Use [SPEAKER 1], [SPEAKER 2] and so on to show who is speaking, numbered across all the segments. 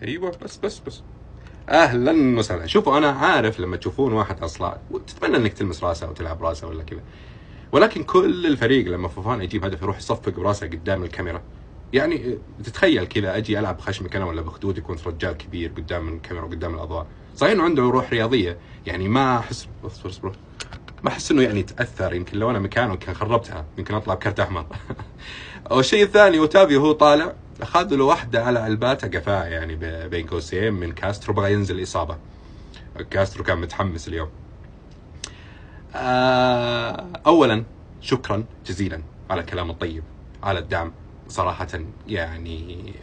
[SPEAKER 1] ايوه بس اهلا وسهلا. شوفوا انا عارف لما تشوفون واحد اصلع وتتمنى انك تلمس راسه او تلعب راسه ولا كذا، ولكن كل الفريق لما فوفانا يجيب هدف يروح يصفق براسه قدام الكاميرا. يعني تتخيل كذا اجي العب بخشمك انا ولا بخدودي، كنت رجال كبير قدام الكاميرا وقدام الاضواء. صحيح انه عنده روح رياضيه، يعني ما احس ما احس انه يعني تاثر. يمكن لو انا مكانه كان خربتها، يمكن اطلع بكرت احمر. والشيء الثاني، اوتافيو هو طالع اخذ له واحده على علباته قفاه يعني بين قوسين من كاسترو، بغى ينزل اصابه. كاسترو كان متحمس اليوم. اولا شكرا جزيلا على الكلام الطيب، على الدعم صراحه، يعني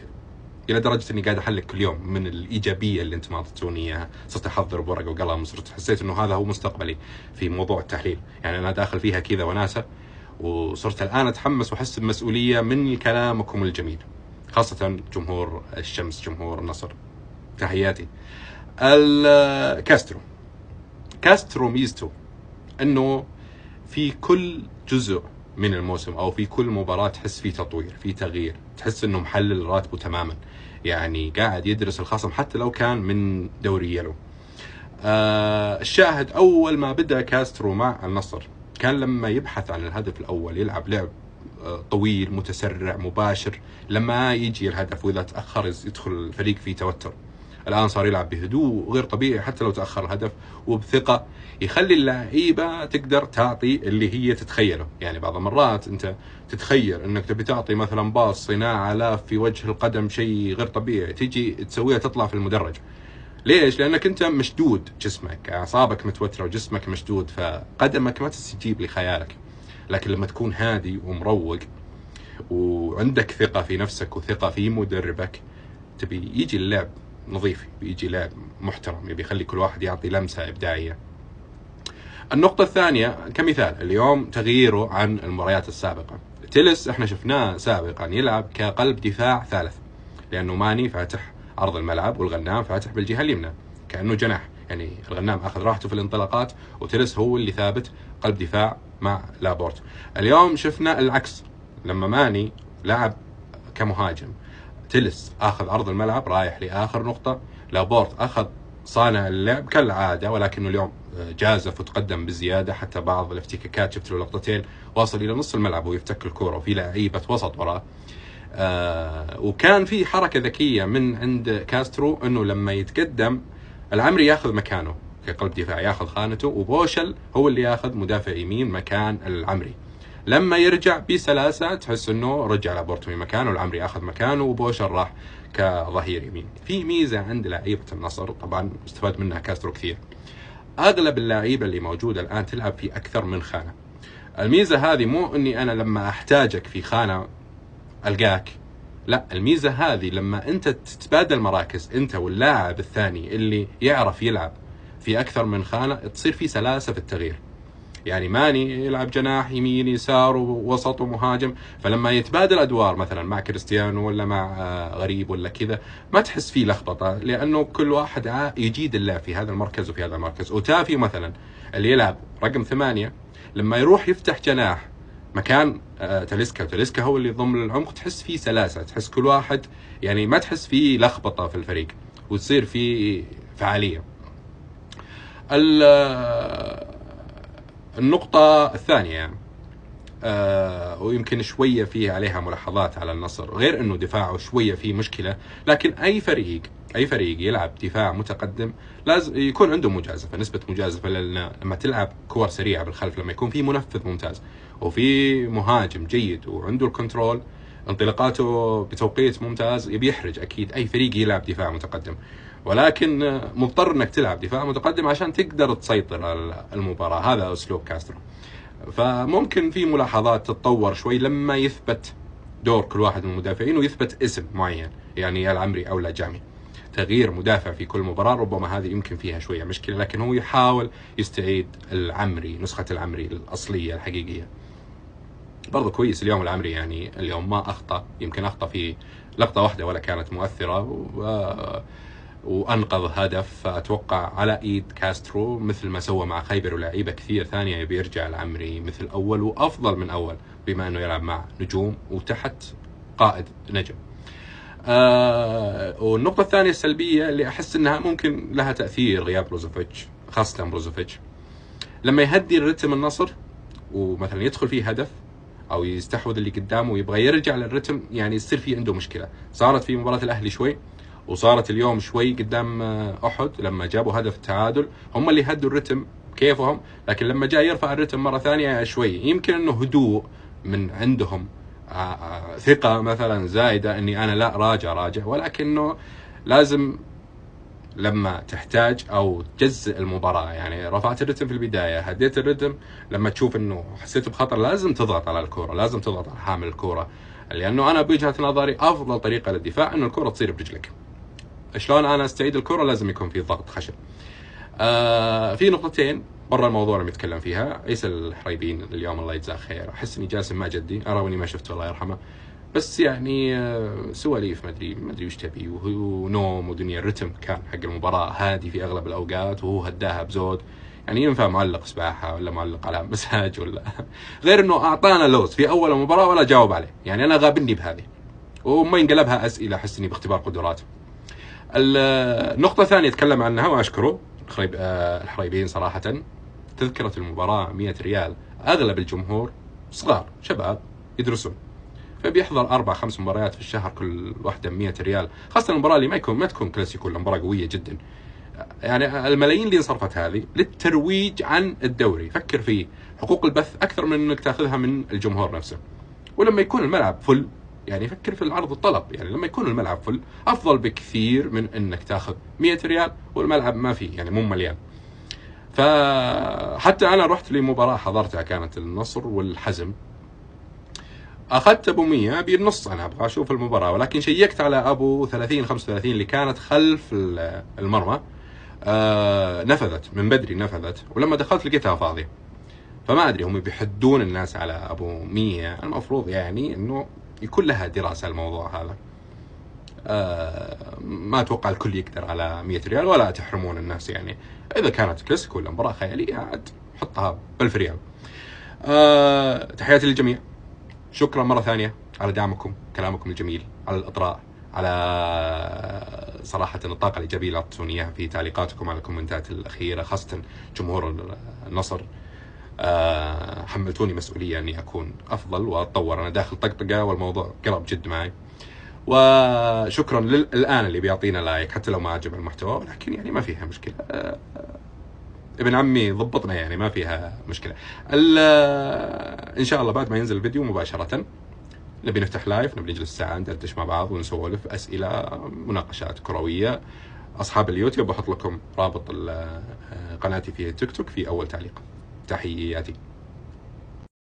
[SPEAKER 1] الى درجه اني قاعد احلك كل يوم من الايجابيه اللي انتم اعطيتوني اياها. صرت احضر بورقه وقلم، صرت حسيت انه هذا هو مستقبلي في موضوع التحليل. يعني انا داخل فيها كذا وناسه، وصرت الان اتحمس واحس بمسؤوليه من كلامكم الجميل، خاصه جمهور الشمس، جمهور النصر. تحياتي. كاسترو ميزته انه في كل جزء من الموسم او في كل مباراه تحس في تطوير، في تغيير، تحس انه محلل راتبه تماما. يعني قاعد يدرس الخصم حتى لو كان من دوري يلو. الشاهد اول ما بدا كاسترو مع النصر كان لما يبحث عن الهدف الاول يلعب لعب طويل متسرع مباشر. لما يجي الهدف واذا تاخر يدخل الفريق في توتر. الان صار يلعب بهدوء غير طبيعي حتى لو تاخر الهدف، وبثقه يخلي اللعيبه تقدر تعطي اللي هي تتخيله. يعني بعض المرات انت تتخيل انك تبي تعطي مثلا باص صناعه لاف في وجه القدم، شيء غير طبيعي، تيجي تسويها تطلع في المدرج. ليش؟ لانك انت مشدود، جسمك اعصابك متوتره وجسمك مشدود، فقدمك ما تستجيب لخيالك. لكن لما تكون هادي ومروق وعندك ثقه في نفسك وثقه في مدربك، تبي يجي اللعب نظيف، بيجي لعب محترم، يبي يخلي كل واحد يعطي لمسه ابداعيه. النقطه الثانيه كمثال اليوم تغييره عن المباريات السابقه. تيلس احنا شفناه سابقا يلعب كقلب دفاع ثالث، لانه ماني فاتح عرض الملعب والغنام فاتح بالجهه اليمنى كانه جناح. يعني الغنام اخذ راحته في الانطلاقات وتيلس هو اللي ثابت قلب دفاع مع لابورت. اليوم شفنا العكس، لما ماني لعب كمهاجم، تيلس اخذ عرض الملعب رايح لاخر نقطه، لابورت اخذ صانع اللعب كالعاده، ولكنه اليوم جازف وتقدم بزياده، حتى بعض الافتكاكات شفت له لقطتين واصل الى نص الملعب ويفتك الكوره وفي لعيبه وسط وراه. وكان في حركه ذكيه من عند كاسترو انه لما يتقدم العمري ياخذ مكانه كقلب دفاع، ياخذ خانته، وبوشل هو اللي ياخذ مدافع يمين مكان العمري. لما يرجع بسلاسه تحس انه رجع لابورتو مكانه، والعمري اخذ مكانه وبوشل راح كظهير يمين. في ميزه عند لعيبه النصر طبعا استفاد منها كاسترو كثير، اغلب اللعيبه اللي موجوده الان تلعب في اكثر من خانه. الميزه هذه مو اني انا لما احتاجك في خانه القاك، لا، الميزه هذه لما انت تتبادل مراكز انت واللاعب الثاني اللي يعرف يلعب في اكثر من خانه، تصير في سلاسه في التغيير. يعني ماني يلعب جناح يمين يسار ووسط ومهاجم، فلما يتبادل ادوار مثلا مع كريستيانو ولا مع غريب ولا كذا ما تحس فيه لخبطه، لانه كل واحد يجيد اللعب في هذا المركز وفي هذا المركز. اوتافي مثلا اللي يلعب رقم 8 لما يروح يفتح جناح مكان تاليسكا، وتاليسكا هو اللي يضم للعمق، تحس فيه سلاسه، تحس كل واحد يعني ما تحس فيه لخبطه في الفريق وتصير فيه فعاليه. النقطة الثانية ويمكن شوية فيه عليها ملاحظات على النصر، غير انه دفاعه شوية فيه مشكلة، لكن اي فريق يلعب دفاع متقدم لازم يكون عنده مجازفة، نسبة مجازفة، لان لما تلعب كور سريعة بالخلف، لما يكون في منفذ ممتاز وفي مهاجم جيد وعنده الكنترول، انطلاقاته بتوقيت ممتاز، يبي يحرج اكيد اي فريق يلعب دفاع متقدم. ولكن مضطر انك تلعب دفاع متقدم عشان تقدر تسيطر على المباراة، هذا اسلوب كاسترو. فممكن في ملاحظات تتطور شوي لما يثبت دور كل واحد من المدافعين ويثبت اسم معين، يعني العمري او لا جامي. تغيير مدافع في كل مباراة ربما هذه يمكن فيها شوية مشكلة، لكن هو يحاول يستعيد العمري، نسخة العمري الأصلية الحقيقية. برضو كويس اليوم العمري، يعني اليوم ما أخطأ، يمكن أخطأ في لقطة واحدة ولا كانت مؤثرة، وأنقذ هدف. فأتوقع على إيد كاسترو مثل ما سوى مع خيبر ولاعيبة كثير ثانية يبي يرجع العمري مثل أول وأفضل من أول، بما أنه يلعب مع نجوم وتحت قائد نجم. والنقطة الثانية السلبية اللي أحس أنها ممكن لها تأثير غياب بروزوفيتش، خاصة بروزوفيتش لما يهدي الرتم النصر ومثلا يدخل فيه هدف أو يستحوذ اللي قدامه ويبغى يرجع للرتم، يعني يصير فيه عنده مشكلة. صارت في مباراة الأهلي شوي، وصارت اليوم شوي قدام أحد لما جابوا هدف التعادل، هم اللي هدوا الرتم كيفهم، لكن لما جاء يرفع الرتم مرة ثانية شوي يمكن أنه هدوء من عندهم، ثقة مثلا زايدة أني أنا لا راجع، ولكنه لازم لما تحتاج أو تجزء المباراة، يعني رفعت الرتم في البداية، هديت الرتم، لما تشوف أنه حسيت بخطر لازم تضغط على الكرة، لازم تضغط على حامل الكرة، لأنه أنا بوجهة نظري أفضل طريقة للدفاع أنه الكرة تصير برجلك. شلون أنا أستعيد الكرة؟ لازم يكون في ضغط خشن. في نقطتين برا الموضوع اللي نتكلم فيها. عيسى الحريبين اليوم الله يجزاه خير، أحس إني جاسم مع جدي، أرى إني ما شفته الله يرحمه، بس يعني سواليف ما أدري وش تبي، ونوم ودنيا. الرتم كان حق المباراة هادي في أغلب الأوقات، وهو هداها بزود، يعني ينفع معلق سباحة ولا معلق على مساج ولا غير إنه أعطانا لوز في أول المباراة ولا جاوب عليه، يعني أنا غابني بهذه وما ينقلبها أسئلة، أحس إني باختبار قدراته. النقطة الثانية أتكلم عنها وأشكره الحريبين صراحة. تذكرة المباراة 100 ريال، أغلب الجمهور صغار شباب يدرسون، فبيحضر 4-5 مباريات في الشهر، كل واحدة 100 ريال، خاصة المباراة اللي ما تكون كلاسيكو، المباراة قوية جدا. يعني الملايين اللي انصرفت هذه للترويج عن الدوري، فكر فيه، حقوق البث أكثر من أنك تأخذها من الجمهور نفسه. ولما يكون الملعب فل، يعني فكر في العرض والطلب، يعني لما يكون الملعب فل أفضل بكثير من أنك تأخذ 100 ريال والملعب ما فيه، يعني مو مليان. فحتى أنا رحت لمباراة حضرتها كانت النصر والحزم، أخذت أبو 100 بالنص، أنا أبغى أشوف المباراة، ولكن شيكت على أبو 30-35 اللي كانت خلف المرمى، نفذت من بدري، نفذت، ولما دخلت لقيتها فاضية. فما أدري هم بيحدون الناس على أبو 100، المفروض يعني أنه يكون لها دراسة الموضوع هذا. ما أتوقع الكل يقدر على 100 ريال، ولا تحرمون الناس، يعني إذا كانت كلاسيكو ولا مباراة خيالية عاد حطها ب1000 ريال. تحياتي للجميع، شكرا مرة ثانية على دعمكم، كلامكم الجميل، على الإطراء، على صراحة الطاقة الإيجابية اللي أعطتوني إياها في تعليقاتكم على الكومنتات الأخيرة، خاصة جمهور النصر. حملتوني مسؤولية أني أكون أفضل وأتطور، أنا داخل طقطقة والموضوع قرب جد معي. وشكرا الآن اللي بيعطينا لايك حتى لو ما عجب المحتوى، لكن يعني ما فيها مشكلة، ابن عمي ضبطنا، يعني ما فيها مشكلة. إن شاء الله بعد ما ينزل الفيديو مباشرة نبي نفتح لايف، نبي نجلس ساعة ندردش مع بعض ونسولف، أسئلة، مناقشات كروية. أصحاب اليوتيوب بحط لكم رابط قناتي في تيك توك في أول تعليق. تحياتي.